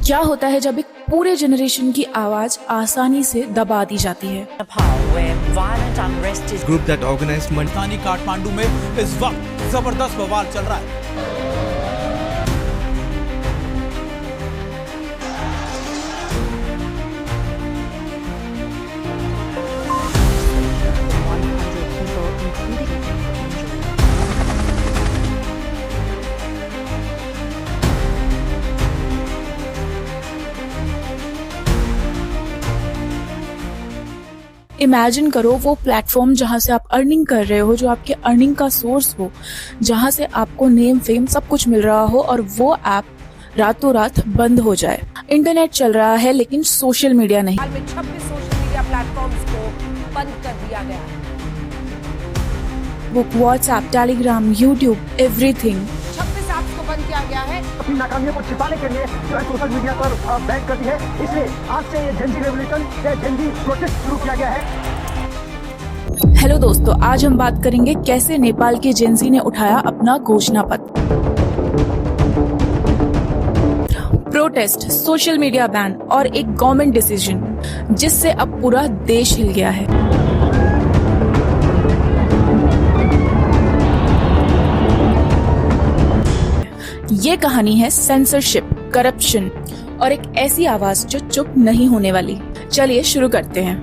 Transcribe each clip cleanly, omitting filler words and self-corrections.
क्या होता है जब एक पूरे जनरेशन की आवाज आसानी से दबा दी जाती है। ग्रुप दैट ऑर्गेनाइज्ड राजधानी काठमांडू में इस वक्त जबरदस्त बवाल चल रहा है। इमेजिन करो वो प्लेटफॉर्म जहां से आप अर्निंग कर रहे हो, जो आपके अर्निंग का सोर्स हो, जहां से आपको नेम फेम सब कुछ मिल रहा हो, और वो ऐप रातों रात बंद हो जाए। इंटरनेट चल रहा है लेकिन सोशल मीडिया नहीं। हाल में 26 सोशल मीडिया प्लेटफॉर्म्स को बंद कर दिया गया है। वो WhatsApp, Telegram, YouTube, everything. 26 apps को बंद किया गया है। अपनी नाकामियों को छिपाने के लिए जो है सोशल मीडिया पर बैन कर दी है। इसलिए आज से ये जेनजी रेवोल्यूशन या जेनजी प्रोटेस्ट शुरू किया गया है। हेलो दोस्तों, आज हम बात करेंगे कैसे नेपाल के जेनजी ने उठाया अपना घोषणा पत्र। प्रोटेस्ट, सोशल मीडिया बैन और एक गवर्नमेंट डिसीजन जिससे अब पूरा देश हिल गया है। ये कहानी है सेंसरशिप, करप्शन और एक ऐसी आवाज जो चुप नहीं होने वाली। चलिए शुरू करते हैं।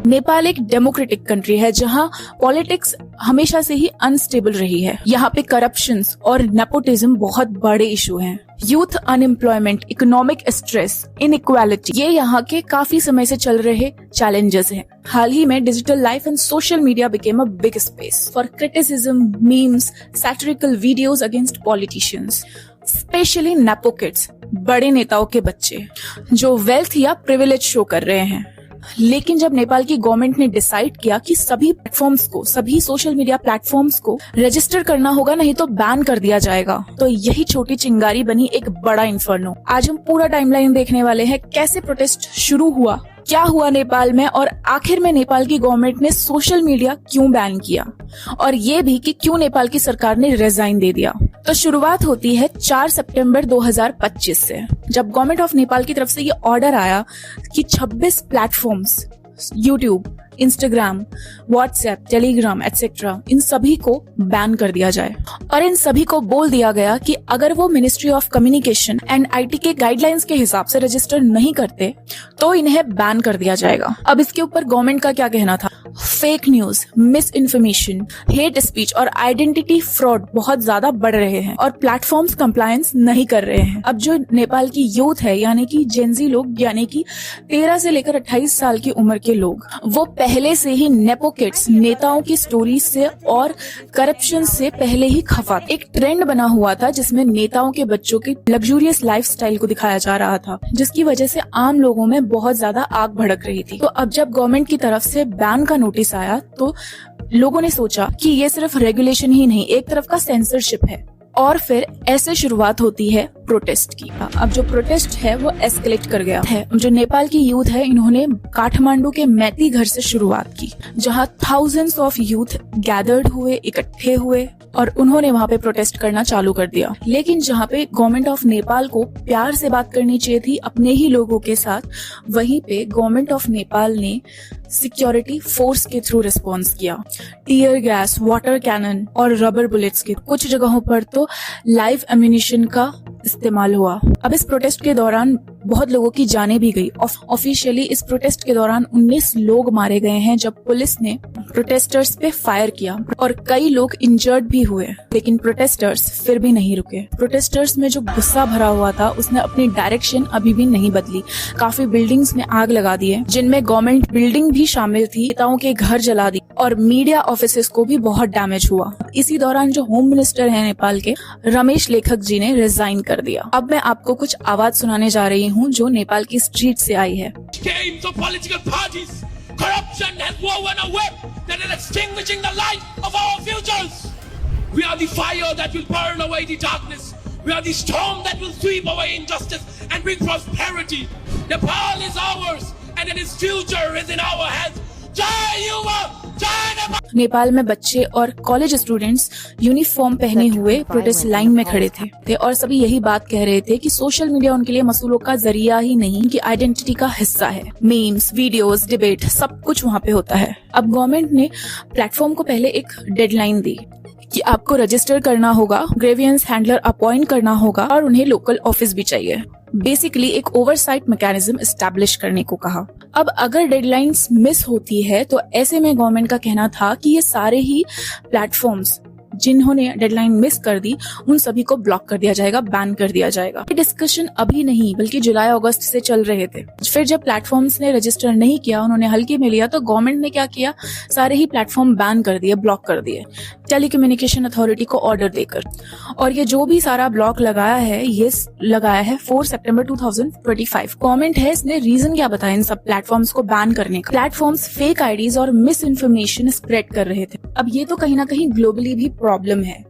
नेपाल एक डेमोक्रेटिक कंट्री है जहां पॉलिटिक्स हमेशा से ही अनस्टेबल रही है। यहाँ पे करप्शन और नेपोटिज्म बहुत बड़े इशू हैं। Youth unemployment, economic stress, inequality, ये यहाँ के काफी समय से चल रहे चैलेंजेस हैं। हाल ही में digital life and social media became a big space for criticism, memes, satirical videos against politicians, specially nepo kids, बड़े नेताओं के बच्चे जो वेल्थ या प्रिविलेज शो कर रहे हैं। लेकिन जब नेपाल की गवर्नमेंट ने डिसाइड किया कि सभी प्लेटफॉर्म्स को, सभी सोशल मीडिया प्लेटफॉर्म्स को रजिस्टर करना होगा, नहीं तो बैन कर दिया जाएगा, तो यही छोटी चिंगारी बनी एक बड़ा इन्फर्नो। आज हम पूरा टाइमलाइन देखने वाले हैं, कैसे प्रोटेस्ट शुरू हुआ, क्या हुआ नेपाल में, और आखिर में नेपाल की गवर्नमेंट ने सोशल मीडिया क्यों बैन किया, और ये भी कि क्यों नेपाल की सरकार ने रिजाइन दे दिया। तो शुरुआत होती है 4 सितंबर 2025 से, जब गवर्नमेंट ऑफ नेपाल की तरफ से ये ऑर्डर आया कि 26 platforms, YouTube, Instagram, WhatsApp, Telegram etcetera, इन सभी को बैन कर दिया जाए। और इन सभी को बोल दिया गया कि अगर वो ministry of communication and IT के गाइडलाइंस के हिसाब से रजिस्टर नहीं करते तो इन्हें बैन कर दिया जाएगा। अब इसके ऊपर गवर्नमेंट का क्या कहना था? Fake news, miss information, hate speech और आइडेंटिटी फ्रॉड बहुत ज्यादा बढ़ रहे हैं और प्लेटफॉर्म्स कंप्लायंस नहीं कर रहे हैं। अब जो नेपाल की यूथ है, यानी कि जेनजी लोग, यानी कि 13 से लेकर 28 साल की उम्र के लोग, वो पहले से ही नेपो किड्स, नेताओं की स्टोरी से और करप्शन से पहले ही खफा। एक ट्रेंड बना हुआ था जिसमें नेताओं के बच्चों की लग्जूरियस लाइफस्टाइल को दिखाया जा रहा था, जिसकी वजह से आम लोगों में बहुत ज्यादा आग भड़क रही थी। तो अब जब गवर्नमेंट की तरफ से बैन का नोटिस आया तो लोगों ने सोचा कि ये सिर्फ रेगुलेशन ही नहीं, एक तरफ का सेंसरशिप है। और फिर ऐसे शुरुआत होती है प्रोटेस्ट की। अब जो प्रोटेस्ट है वो एस्केलेट कर गया है। जो नेपाल की यूथ है, इन्होंने काठमांडू के मैती घर से शुरुआत की, जहां थाउजेंड्स ऑफ यूथ गैदर्ड हुए, इकट्ठे हुए और उन्होंने वहां पे प्रोटेस्ट करना चालू कर दिया। लेकिन जहां पे गवर्नमेंट ऑफ नेपाल को प्यार से बात करनी चाहिए थी अपने ही लोगों के साथ, वहीं पे गवर्नमेंट ऑफ नेपाल ने सिक्योरिटी फोर्स के थ्रू रिस्पॉन्स किया। टीयर गैस, वाटर कैनन और रबर बुलेट्स के, कुछ जगहों पर तो लाइव एम्यूनिशन का इस्तेमाल हुआ। अब इस प्रोटेस्ट के दौरान बहुत लोगों की जानें भी गई। ऑफिशियली इस प्रोटेस्ट के दौरान 19 लोग मारे गए हैं जब पुलिस ने प्रोटेस्टर्स पे फायर किया, और कई लोग इंजर्ड भी हुए। लेकिन प्रोटेस्टर्स फिर भी नहीं रुके। प्रोटेस्टर्स में जो गुस्सा भरा हुआ था उसने अपनी डायरेक्शन अभी भी नहीं बदली। काफी बिल्डिंग्स में आग लगा दी है, जिनमें गवर्नमेंट बिल्डिंग भी शामिल थी। नेताओं के घर जला दी और मीडिया ऑफिसेस को भी बहुत डैमेज हुआ। इसी दौरान जो होम मिनिस्टर है नेपाल के, रमेश लेखक जी, ने रिजाइन कर दिया। अब मैं आपको कुछ आवाज सुनाने जा रही हूँ जो नेपाल की स्ट्रीट से आई है। Corruption has woven a web that is extinguishing the light of our futures. We are the fire that will burn away the darkness. We are the storm that will sweep away injustice and bring prosperity. Nepal is ours and its future is in our hands. Jai Yuva! Nepal में बच्चे और college students uniform पहने हुए protest line में खड़े थे और सभी यही बात कह रहे थे कि सोशल मीडिया उनके लिए मसूलों का जरिया ही नहीं, उनकी आइडेंटिटी का हिस्सा है। मीम्स, वीडियोस, डिबेट सब कुछ वहाँ पे होता है। अब गवर्नमेंट ने प्लेटफॉर्म को पहले एक डेडलाइन दी कि आपको रजिस्टर करना होगा, ग्रेवियंस हैंडलर अपॉइंट करना होगा और उन्हें लोकल ऑफिस भी चाहिए। बेसिकली एक ओवरसाइट मैकेनिज्म एस्टैब्लिश करने को कहा। अब अगर डेडलाइंस मिस होती है तो ऐसे में गवर्नमेंट का कहना था कि ये सारे ही प्लेटफॉर्म्स जिन्होंने डेडलाइन मिस कर दी उन सभी को ब्लॉक कर दिया जाएगा, बैन कर दिया जाएगा। ये डिस्कशन अभी नहीं बल्कि जुलाई अगस्त से चल रहे थे। फिर जब प्लेटफॉर्म्स ने रजिस्टर नहीं किया, उन्होंने हल्के में लिया, तो गवर्नमेंट ने क्या किया, सारे ही प्लेटफॉर्म बैन कर दिए, ब्लॉक कर दिए टेलीकम्युनिकेशन अथॉरिटी को ऑर्डर देकर। और ये जो भी सारा ब्लॉक लगाया है, ये लगाया है 4 सितंबर 2025। गवर्नमेंट है, इसने रीजन क्या बताया इन सब प्लेटफॉर्म्स को बैन करने का। प्लेटफॉर्म्स फेक आईडीज और मिस इन्फॉर्मेशन स्प्रेड कर रहे थे। अब ये तो कहीं ना कहीं ग्लोबली भी प्रॉब्लम है।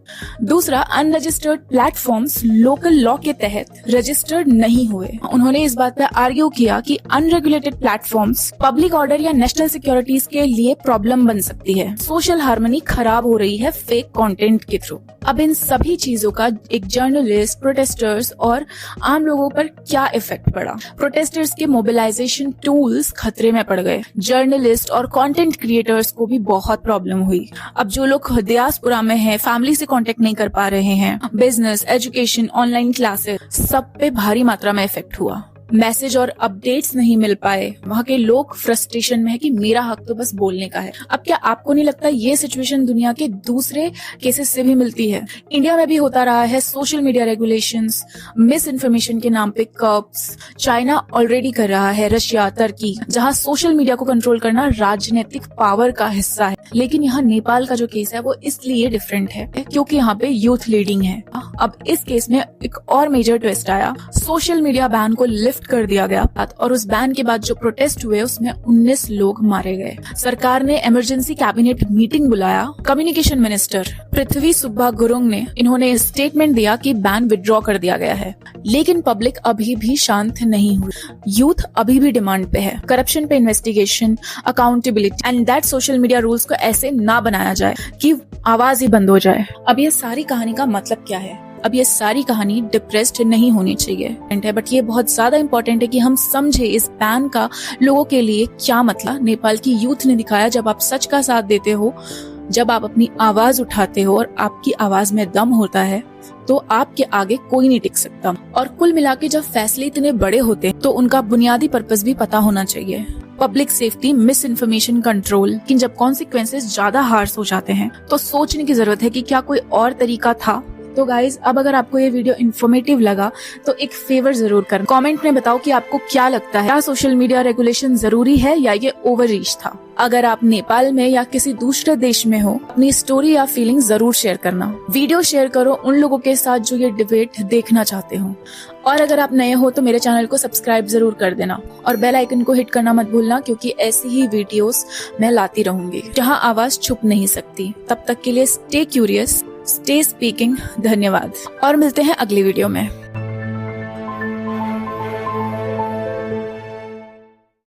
दूसरा, अनरजिस्टर्ड प्लेटफॉर्म्स लोकल लॉ के तहत रजिस्टर्ड नहीं हुए। उन्होंने इस बात पर आर्ग्यू किया कि अनरेगुलेटेड प्लेटफॉर्म्स पब्लिक ऑर्डर या नेशनल सिक्योरिटीज के लिए प्रॉब्लम बन सकती है। सोशल हार्मनी खराब हो रही है फेक कंटेंट के थ्रू। अब इन सभी चीजों का एक जर्नलिस्ट, प्रोटेस्टर्स और आम लोगों पर क्या इफेक्ट पड़ा। प्रोटेस्टर्स के मोबिलाइजेशन टूल्स खतरे में पड़ गए। जर्नलिस्ट और कंटेंट क्रिएटर्स को भी बहुत प्रॉब्लम हुई। अब जो लोग डियास्पोरा में हैं, फैमिली से कांटेक्ट नहीं कर पा रहे हैं, बिजनेस, एजुकेशन, ऑनलाइन क्लासेस, सब पे भारी मात्रा में इफेक्ट हुआ। मैसेज और अपडेट्स नहीं मिल पाए। वहाँ के लोग फ्रस्ट्रेशन में है कि मेरा हक तो बस बोलने का है। अब क्या आपको नहीं लगता ये सिचुएशन दुनिया के दूसरे केसेस से भी मिलती है? इंडिया में भी होता रहा है। Social media regulations, miss information के नाम पे कर्ब्स चाइना ऑलरेडी कर रहा है, रशिया, तुर्की, जहाँ सोशल मीडिया को कंट्रोल करना राजनीतिक पावर का हिस्सा है। लेकिन यहाँ नेपाल का जो केस है वो इसलिए डिफरेंट है क्योंकि यहाँ पे यूथ लीडिंग है। अब इस केस में एक और मेजर ट्विस्ट आया। सोशल मीडिया बैन को लिफ्ट कर दिया गया और उस बैन के बाद जो प्रोटेस्ट हुए उसमें 19 लोग मारे गए। सरकार ने इमरजेंसी कैबिनेट मीटिंग बुलाया। कम्युनिकेशन मिनिस्टर पृथ्वी सुब्बा गुरुंग ने इन्होंने स्टेटमेंट दिया कि बैन विड्रॉ कर दिया गया है। लेकिन पब्लिक अभी भी शांत नहीं हुई। यूथ अभी भी डिमांड पे है, करप्शन पे investigation, accountability and that social media rules को ऐसे ना बनाया जाए कि आवाज ही बंद हो जाए। अब ये सारी कहानी का मतलब क्या है? अब ये सारी कहानी डिप्रेस्ड नहीं होनी चाहिए, बट ये बहुत ज्यादा इम्पोर्टेंट है कि हम समझे इस बैन का लोगों के लिए क्या मतलब। नेपाल की यूथ ने दिखाया, जब आप सच का साथ देते हो, जब आप अपनी आवाज उठाते हो और आपकी आवाज में दम होता है, तो आपके आगे कोई नहीं टिक सकता। और कुल मिला के जब फैसले इतने बड़े होते हैं तो उनका बुनियादी पर्पस भी पता होना चाहिए। Public safety, miss information control. लेकिन जब कॉन्सिक्वेंसेस ज्यादा हार्श हो जाते हैं तो सोचने की जरूरत है कि क्या कोई और तरीका था। तो गाइज, अब अगर आपको ये वीडियो इन्फॉर्मेटिव लगा तो एक फेवर जरूर करना। कमेंट में बताओ कि आपको क्या लगता है, क्या सोशल मीडिया रेगुलेशन जरूरी है या ये ओवर रीच था। अगर आप नेपाल में या किसी दूसरे देश में हो, अपनी स्टोरी या फीलिंग जरूर शेयर करना। वीडियो शेयर करो उन लोगों के साथ जो ये डिबेट देखना चाहते हो। और अगर आप नए हो तो मेरे चैनल को सब्सक्राइब जरूर कर देना और बेल आइकन को हिट करना मत भूलना, क्योंकि ऐसी ही वीडियोस मैं लाती रहूंगी जहां आवाज छुप नहीं सकती। तब तक के लिए स्टे क्यूरियस, स्टे स्पीकिंग। धन्यवाद और मिलते हैं अगली वीडियो में।